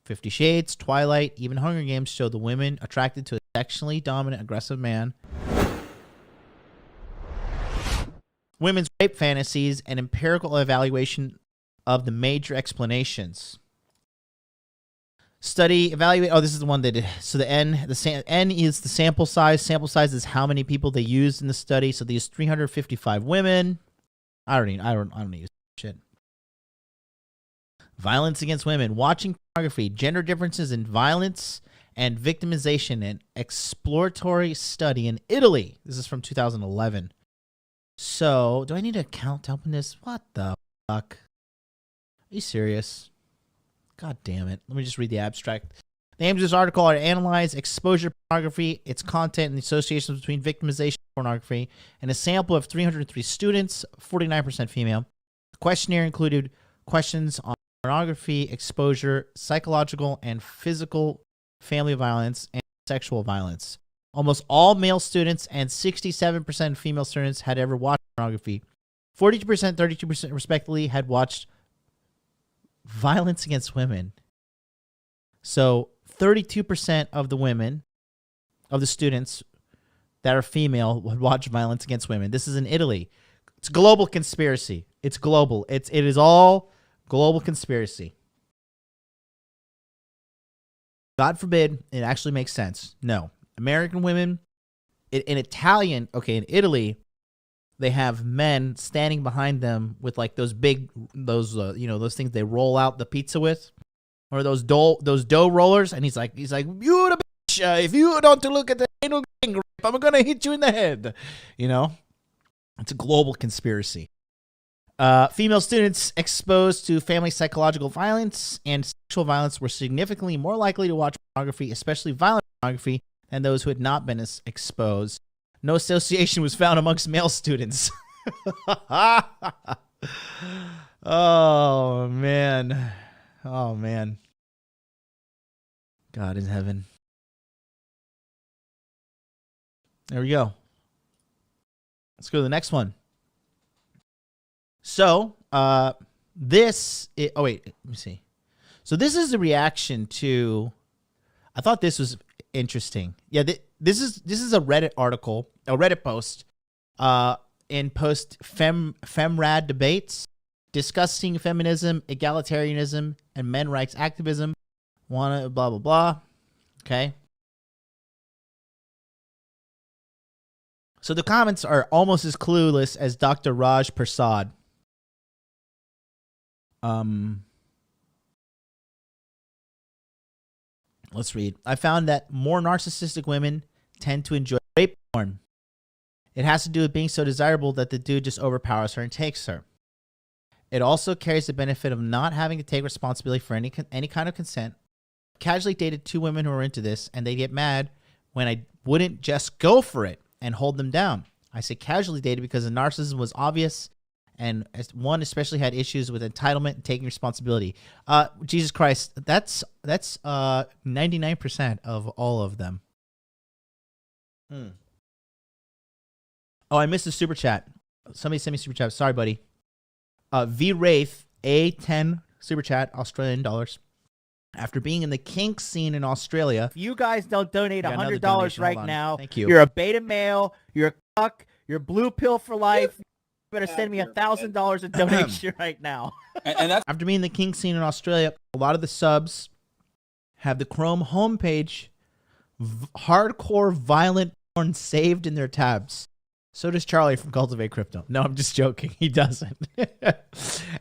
50 Shades, Twilight, even Hunger Games show the women attracted to a sexually dominant, aggressive man. Women's rape fantasies and empirical evaluation of the major explanations. Study, evaluate. Oh, this is the one they did. So the N is the sample size. Sample size is how many people they used in the study. So they used 355 women. I don't use shit. Violence against women. Watching pornography. Gender differences in violence and victimization. An exploratory study in Italy. This is from 2011. So, do I need an account to open this? What the fuck? Are you serious? God damn it. Let me just read the abstract. The aims of this article are to analyze exposure to pornography, its content, and the associations between victimization and pornography, and a sample of 303 students, 49% female. The questionnaire included questions on pornography, exposure, psychological and physical family violence, and sexual violence. Almost all male students and 67% of female students had ever watched pornography. 42%, 32% respectively had watched violence against women. So 32% of the women, of the students that are female, would watch violence against women. This is in Italy. It's a global conspiracy. It's global. It is all global conspiracy. God forbid it actually makes sense. No. American women, in Italian, okay, in Italy, they have men standing behind them with like those big, those things they roll out the pizza with, or those dough rollers, and he's like, you the bitch, if you don't look at the anal grape, I'm gonna hit you in the head. You know, it's a global conspiracy. Female students exposed to family psychological violence and sexual violence were significantly more likely to watch pornography, especially violent pornography, than those who had not been exposed. No association was found amongst male students. Oh, man. Oh, man. God in heaven. There we go. Let's go to the next one. So, oh, wait, let me see. So this is the reaction to, I thought this was interesting. Yeah, this is a Reddit article, a Reddit post, in post femrad debates discussing feminism, egalitarianism, and men rights activism. Blah blah blah. Okay. So the comments are almost as clueless as Dr. Raj Prasad. Let's read. I found that more narcissistic women tend to enjoy rape porn. It has to do with being so desirable that the dude just overpowers her and takes her. It also carries the benefit of not having to take responsibility for any kind of consent. Casually dated 2 women who were into this, and they get mad when I wouldn't just go for it and hold them down. I say casually dated because the narcissism was obvious, and one especially had issues with entitlement and taking responsibility. Jesus Christ, that's 99% of all of them. Oh, I missed the super chat. Somebody sent me super chat. Sorry, buddy. V Wraith, A10 super chat, Australian dollars. After being in the kink scene in Australia, if you guys don't donate $100 right now, thank you. You're a beta male, you're a cuck, you're blue pill for life. You better send me $1,000 in donation right now. And that's after being in the kink scene in Australia, a lot of the subs have the Chrome homepage hardcore violent porn saved in their tabs. So does Charlie from Cultivate Crypto. No, I'm just joking. He doesn't.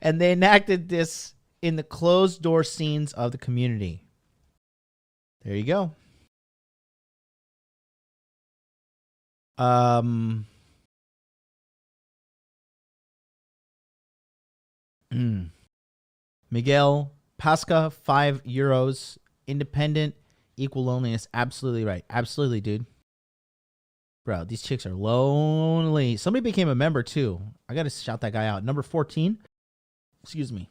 And they enacted this in the closed door scenes of the community. There you go. Miguel Pasca, €5. Independent, equal loneliness. Absolutely right. Absolutely, dude. Bro, these chicks are lonely. Somebody became a member, too. I got to shout that guy out. Number 14. Excuse me.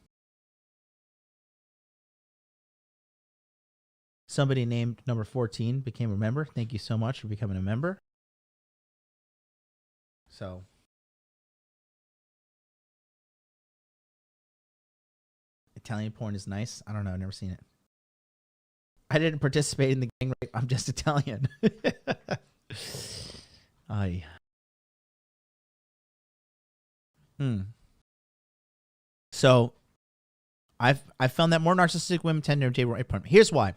Somebody named number 14 became a member. Thank you so much for becoming a member. So. Italian porn is nice. I don't know. I've never seen it. I didn't participate in the gang rape. I'm just Italian. Ay. So I found that more narcissistic women tend to imitate rape porn. Here's why.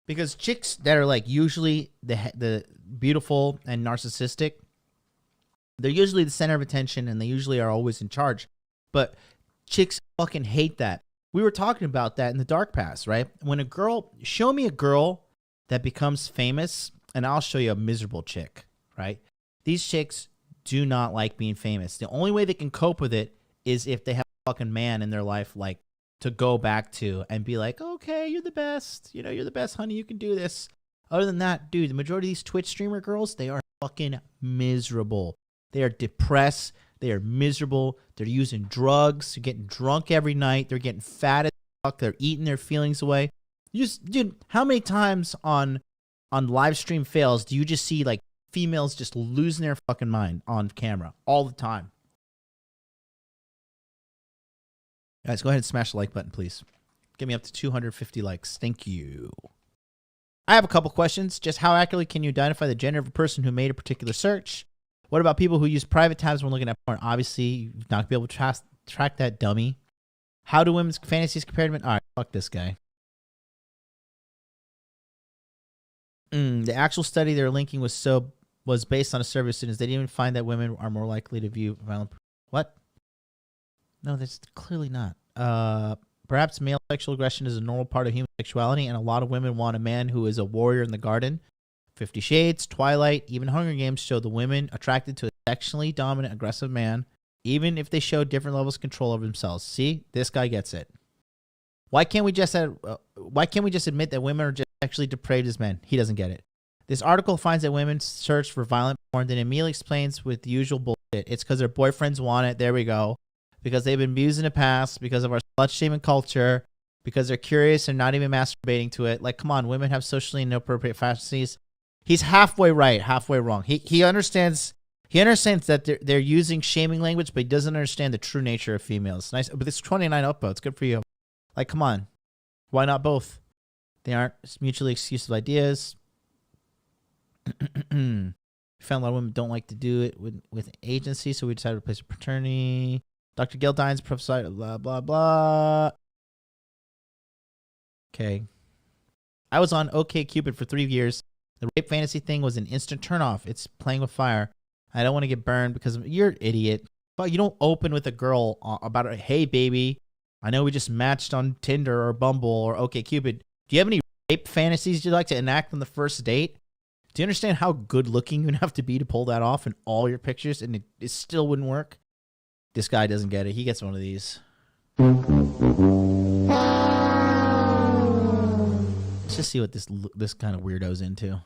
Because chicks that are like usually the beautiful and narcissistic, they're usually the center of attention and they usually are always in charge. But chicks fucking hate that. We were talking about that in the dark past, right? When a girl, show me a girl that becomes famous and I'll show you a miserable chick, right? These chicks do not like being famous. The only way they can cope with it is if they have a fucking man in their life, like, to go back to and be like, okay, you're the best. You know, you're the best, honey. You can do this. Other than that, dude, the majority of these Twitch streamer girls, they are fucking miserable. They are depressed. They are miserable. They're using drugs. They're getting drunk every night. They're getting fat as fuck. They're eating their feelings away. You just, dude, how many times on live stream fails do you just see like females just losing their fucking mind on camera all the time? Guys, go ahead and smash the like button, please. Get me up to 250 likes. Thank you. I have a couple questions. Just how accurately can you identify the gender of a person who made a particular search? What about people who use private tabs when looking at porn? Obviously, you're not going to be able to track that, dummy. How do women's fantasies compare to men? All right, fuck this guy. The actual study they're linking was based on a survey of students. They didn't even find that women are more likely to view violent. What? No, that's clearly not. Perhaps male sexual aggression is a normal part of human sexuality, and a lot of women want a man who is a warrior in the garden. 50 Shades, Twilight, even Hunger Games show the women attracted to a sexually dominant, aggressive man, even if they show different levels of control over themselves. See, this guy gets it. Why can't we just admit that women are just sexually depraved as men? He doesn't get it. This article finds that women search for violent porn, then immediately explains with the usual bullshit. It's because their boyfriends want it. There we go. Because they've been abused in the past, because of our slut-shaming culture, because they're curious and not even masturbating to it. Like, come on, women have socially inappropriate fantasies. He's halfway right, halfway wrong. He understands that they're using shaming language, but he doesn't understand the true nature of females. Nice, but it's 29 upvotes. Good for you. Like, come on, why not both? They aren't mutually exclusive ideas. We found a lot of women don't like to do it with agency, so we decided to replace paternity. Dr. Gildine's professor, blah, blah, blah. Okay. I was on OkCupid for 3 years. The rape fantasy thing was an instant turnoff. It's playing with fire. I don't want to get burned because you're an idiot. But you don't open with a girl about, hey, baby, I know we just matched on Tinder or Bumble or OkCupid. Do you have any rape fantasies you'd like to enact on the first date? Do you understand how good looking you'd have to be to pull that off in all your pictures and it still wouldn't work? This guy doesn't get it. He gets one of these. Let's just see what this kind of weirdo's into.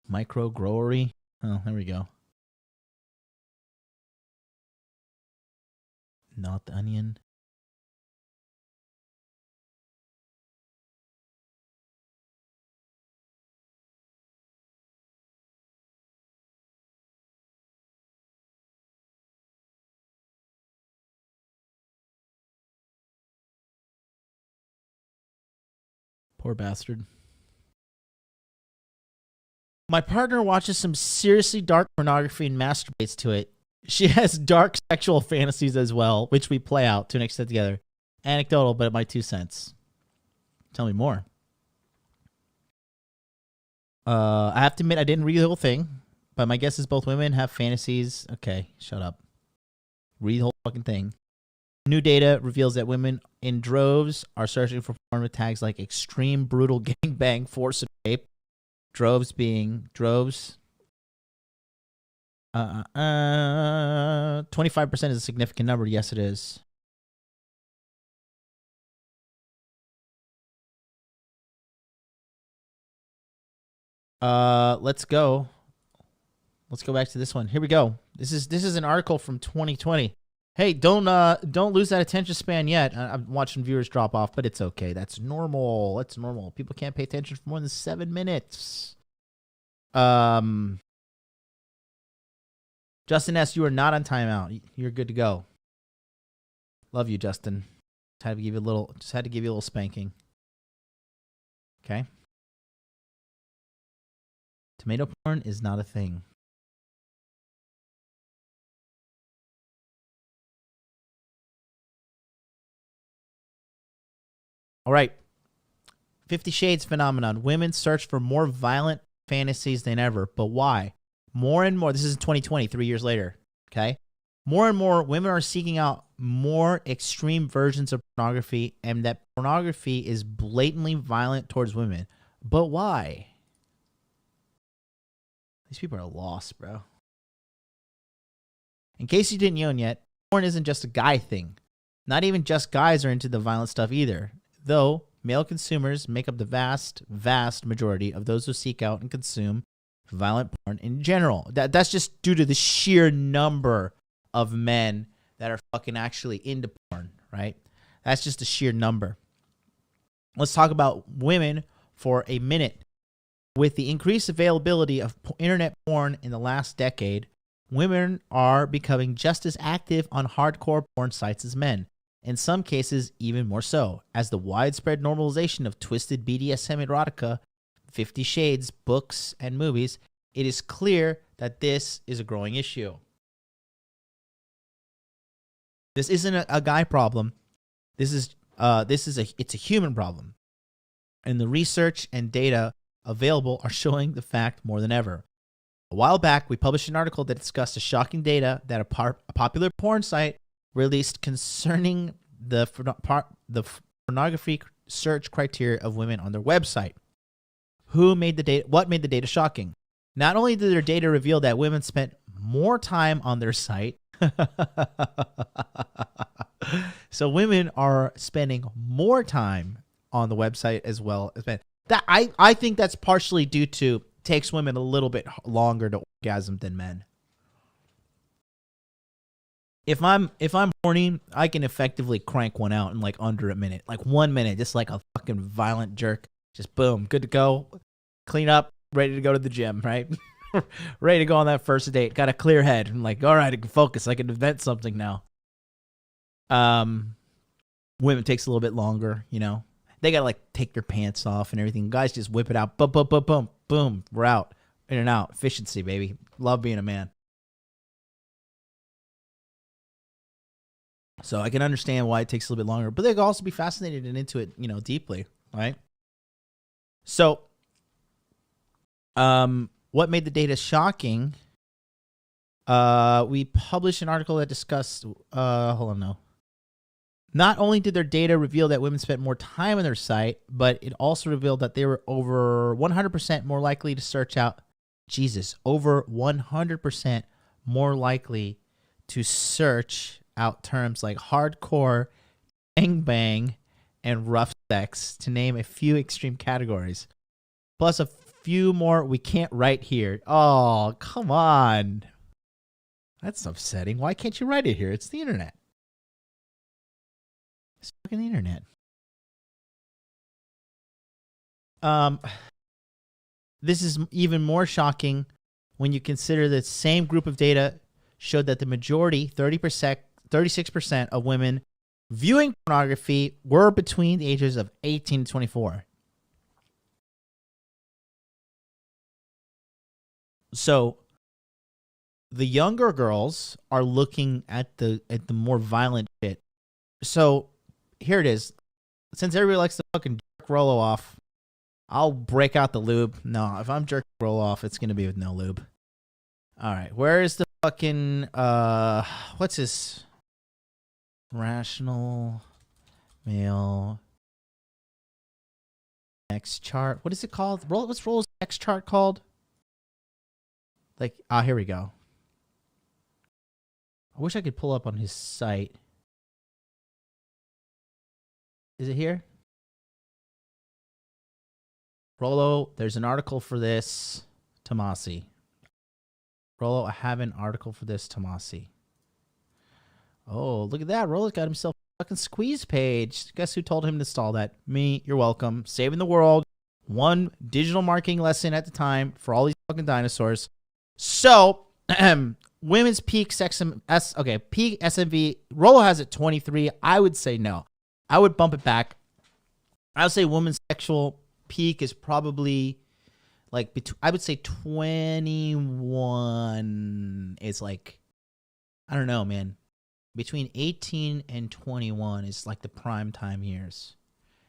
Micro growery. Oh, there we go. Not the onion. Poor bastard. My partner watches some seriously dark pornography and masturbates to it. She has dark sexual fantasies as well, which we play out to an extent together. Anecdotal, but my 2 cents. Tell me more. I have to admit I didn't read the whole thing, but my guess is both women have fantasies. Okay, shut up. Read the whole fucking thing. New data reveals that women in droves are searching for porn with tags like extreme, brutal, gangbang, force, and rape. Droves being droves. 25% is a significant number. Yes, it is. Let's go. Let's go back to this one. Here we go. This is an article from 2020. Hey, don't lose that attention span yet. I'm watching viewers drop off, but it's okay. That's normal. That's normal. People can't pay attention for more than 7 minutes. Justin S., you are not on timeout. You're good to go. Love you, Justin. Had to give you a little spanking. Okay. Tomato porn is not a thing. All right. 50 Shades phenomenon. Women search for more violent fantasies than ever. But why? More and more. This is in 2020, 3 years later. Okay. More and more women are seeking out more extreme versions of pornography, and that pornography is blatantly violent towards women. But why? These people are lost, bro. In case you didn't know yet, porn isn't just a guy thing. Not even just guys are into the violent stuff either. Though male consumers make up the vast, vast majority of those who seek out and consume violent porn in general. That's just due to the sheer number of men that are fucking actually into porn, right? That's just the sheer number. Let's talk about women for a minute. With the increased availability of internet porn in the last decade, women are becoming just as active on hardcore porn sites as men. In some cases, even more so, as the widespread normalization of twisted BDSM erotica, 50 Shades, books, and movies, it is clear that this is a growing issue. This isn't a guy problem. It's a human problem. And the research and data available are showing the fact more than ever. A while back, we published an article that discussed the shocking data that a popular porn site released concerning the pornography search criteria of women on their website. What made the data shocking? Not only did their data reveal that women spent more time on their site, so women are spending more time on the website as well as men. That I think that's partially due to takes women a little bit longer to orgasm than men. If I'm horny, I can effectively crank one out in like under a minute, like 1 minute, just like a fucking violent jerk. Just boom, good to go. Clean up, ready to go to the gym, right? Ready to go on that first date. Got a clear head. I'm like, all right, I can focus. I can invent something now. Women takes a little bit longer, you know. They gotta like take their pants off and everything. Guys just whip it out. Boom, boom, boom, boom, boom. We're out. In and out. Efficiency, baby. Love being a man. So I can understand why it takes a little bit longer, but they could also be fascinated and into it, you know, deeply, right? So, what made the data shocking? We published an article that discussed, Not only did their data reveal that women spent more time on their site, but it also revealed that they were over 100% more likely to search out, over 100% more likely to search out terms like hardcore, gangbang, and rough sex, to name a few extreme categories. Plus a few more we can't write here. Oh, come on. That's upsetting. Why can't you write it here? It's the internet. It's fucking the internet. This is even more shocking when you consider that same group of data showed that the majority, 36% of women viewing pornography were between the ages of 18 to 24. So the younger girls are looking at the more violent shit. So here it is. Since everybody likes to fucking jerk Rollo off, I'll break out the lube. No, if I'm jerking Rollo off, it's gonna be with no lube. All right, where is the fucking what's this? Rational male X chart. What is it called? What's Rollo's X chart called? Like, here we go. I wish I could pull up on his site. Is it here? Rollo, there's an article for this. Tomasi. Rollo, I have an article for this. Tomasi. Oh, look at that. Rollo's got himself a fucking squeeze page. Guess who told him to install that? Me. You're welcome. Saving the world. One digital marketing lesson at the time for all these fucking dinosaurs. So, women's peak peak SMV. Rollo has it 23. I would say no. I would bump it back. I would say women's sexual peak is probably like I would say 21 is like, I don't know, man. Between 18 and 21 is like the prime time years.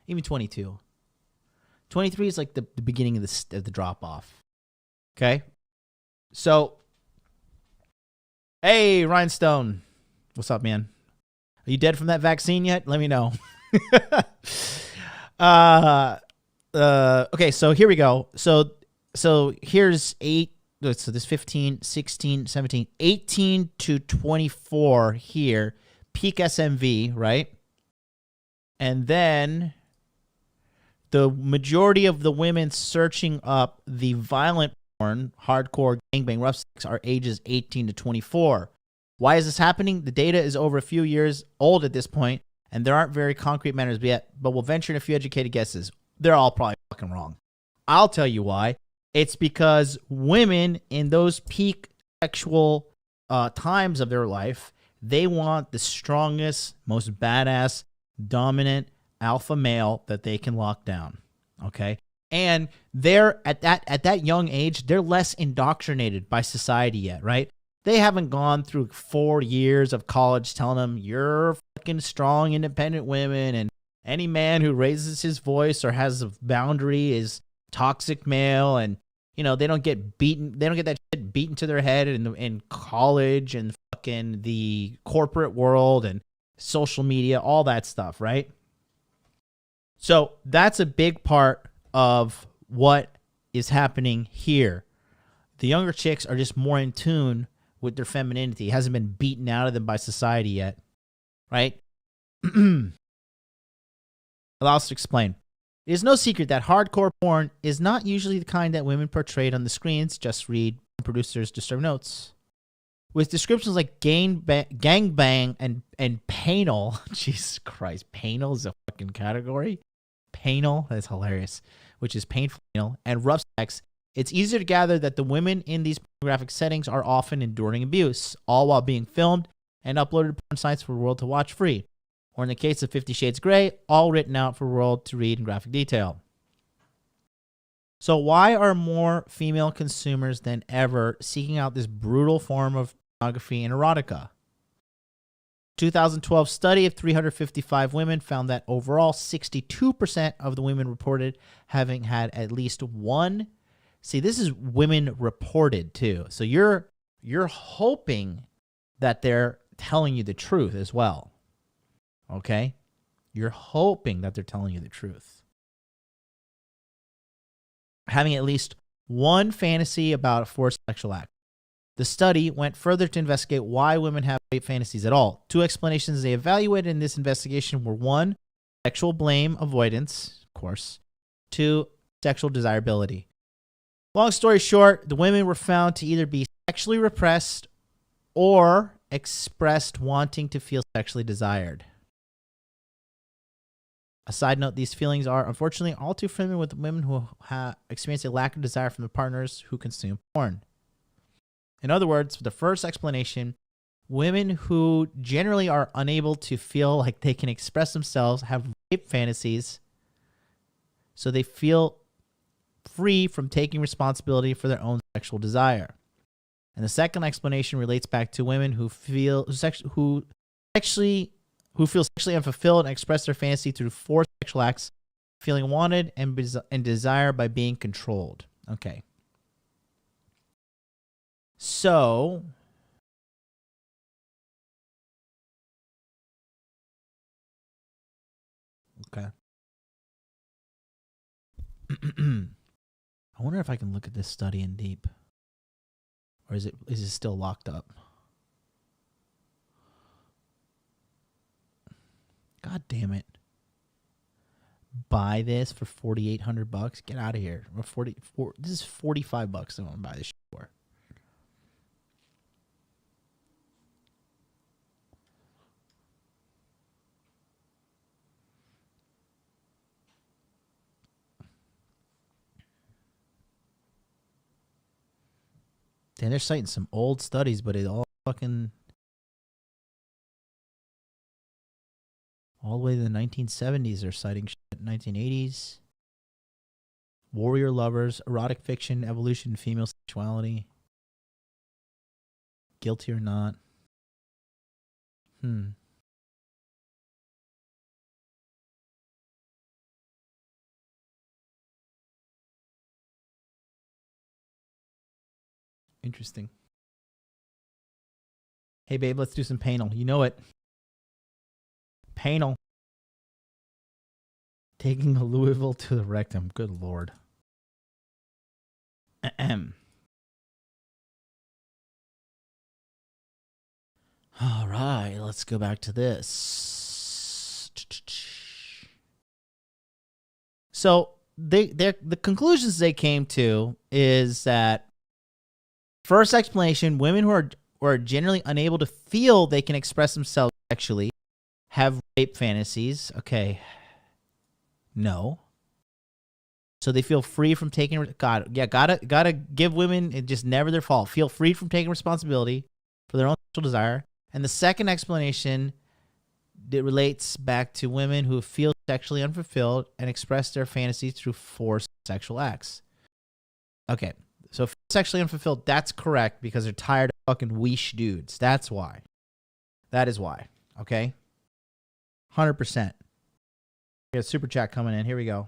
Even 22. 23 is like the beginning of the drop off. Okay? So, hey, Rhinestone. What's up, man? Are you dead from that vaccine yet? Let me know. Okay, so here we go. So here's 8. So this 15, 16, 17, 18 to 24 here. Peak SMV, right? And then the majority of the women searching up the violent porn, hardcore, gangbang, rough sex are ages 18 to 24. Why is this happening? The data is over a few years old at this point, and there aren't very concrete matters yet, but we'll venture in a few educated guesses. They're all probably fucking wrong. I'll tell you why. It's because women in those peak sexual times of their life, they want the strongest, most badass, dominant alpha male that they can lock down. Okay? And they're at that young age, they're less indoctrinated by society yet, right? They haven't gone through 4 years of college telling them you're fucking strong, independent women, and any man who raises his voice or has a boundary is toxic male, and they don't get beaten. They don't get that shit beaten to their head in college and fucking the corporate world and social media, all that stuff, right? So that's a big part of what is happening here. The younger chicks are just more in tune with their femininity. It hasn't been beaten out of them by society yet, right? Allow us to explain. It is no secret that hardcore porn is not usually the kind that women portrayed on the screens. Just read producers' disturbed notes. With descriptions like gangbang and panel. Jesus Christ. Panel is a fucking category. Panel, that's hilarious. Which is painful, and rough sex. It's easier to gather that the women in these pornographic settings are often enduring abuse, all while being filmed and uploaded to porn sites for the world to watch free. Or in the case of 50 Shades Grey, all written out for the world to read in graphic detail. So why are more female consumers than ever seeking out this brutal form of pornography and erotica? 2012 study of 355 women found that overall 62% of the women reported having had at least one. See, this is women reported too. So you're hoping that they're telling you the truth as well. Okay? You're hoping that they're telling you the truth. Having at least one fantasy about a forced sexual act. The study went further to investigate why women have rape fantasies at all. 2 explanations they evaluated in this investigation were 1, sexual blame avoidance, of course. 2, sexual desirability. Long story short, the women were found to either be sexually repressed or expressed wanting to feel sexually desired. A side note, these feelings are unfortunately all too familiar with women who experience a lack of desire from their partners who consume porn. In other words, the first explanation, women who generally are unable to feel like they can express themselves have rape fantasies, so they feel free from taking responsibility for their own sexual desire. And the second explanation relates back to women who feel sexually unfulfilled and express their fantasy through forced sexual acts, feeling wanted and desire by being controlled. Okay. So, okay. I wonder if I can look at this study in deep. Or is it still locked up? God damn it. Buy this for $4,800. Get out of here. This is $45 I want to buy this shit for. Damn, they're citing some old studies, but it all fucking All the way to the 1970s, they're citing shit. 1980s. Warrior lovers, erotic fiction, evolution, female sexuality. Guilty or not. Interesting. Hey, babe, let's do some panel. You know it. Panel. Taking a Louisville to the rectum. Good Lord. Ahem. All right, let's go back to this. So the conclusions they came to is that first explanation: women who are generally unable to feel they can express themselves sexually have rape fantasies. Okay, no. So they feel free from taking gotta give women, it just never their fault. Feel free from taking responsibility for their own sexual desire. And the second explanation that relates back to women who feel sexually unfulfilled and express their fantasies through forced sexual acts. Okay, so sexually unfulfilled, that's correct because they're tired of fucking weesh dudes. That's why. That is why. Okay? 100%. We have super chat coming in. Here we go.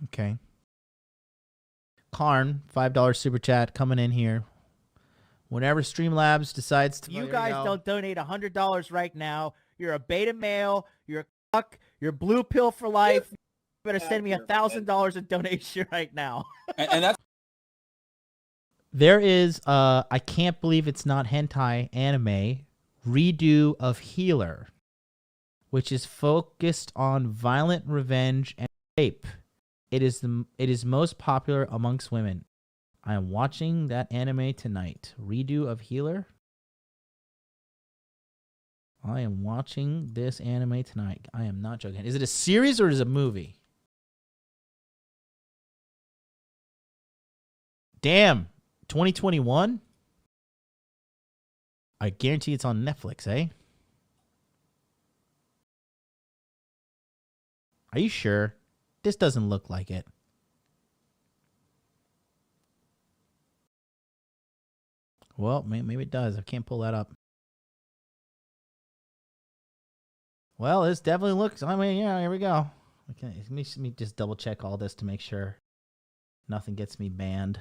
Okay. Karn, $5 super chat coming in here. Whenever Streamlabs decides to... You guys don't donate $100 right now. You're a beta male. You're a cuck. You're blue pill for life. You better send me $1,000 in donation right now. And that's... There is, I can't believe it's not hentai anime, redo of Healer, which is focused on violent revenge and rape. It is most popular amongst women. I am watching that anime tonight. Redo of Healer. I am watching this anime tonight. I am not joking. Is it a series or is it a movie? Damn. 2021? I guarantee it's on Netflix, eh? Are you sure? This doesn't look like it. Well, maybe it does. I can't pull that up. Well, this definitely looks... I mean, yeah, here we go. Okay, let me just double check all this to make sure nothing gets me banned.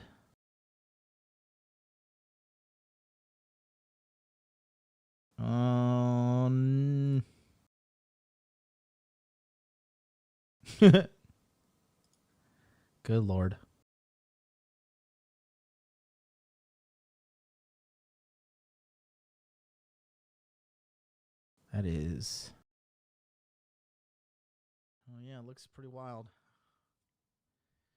Good Lord. That is... Oh, yeah, it looks pretty wild.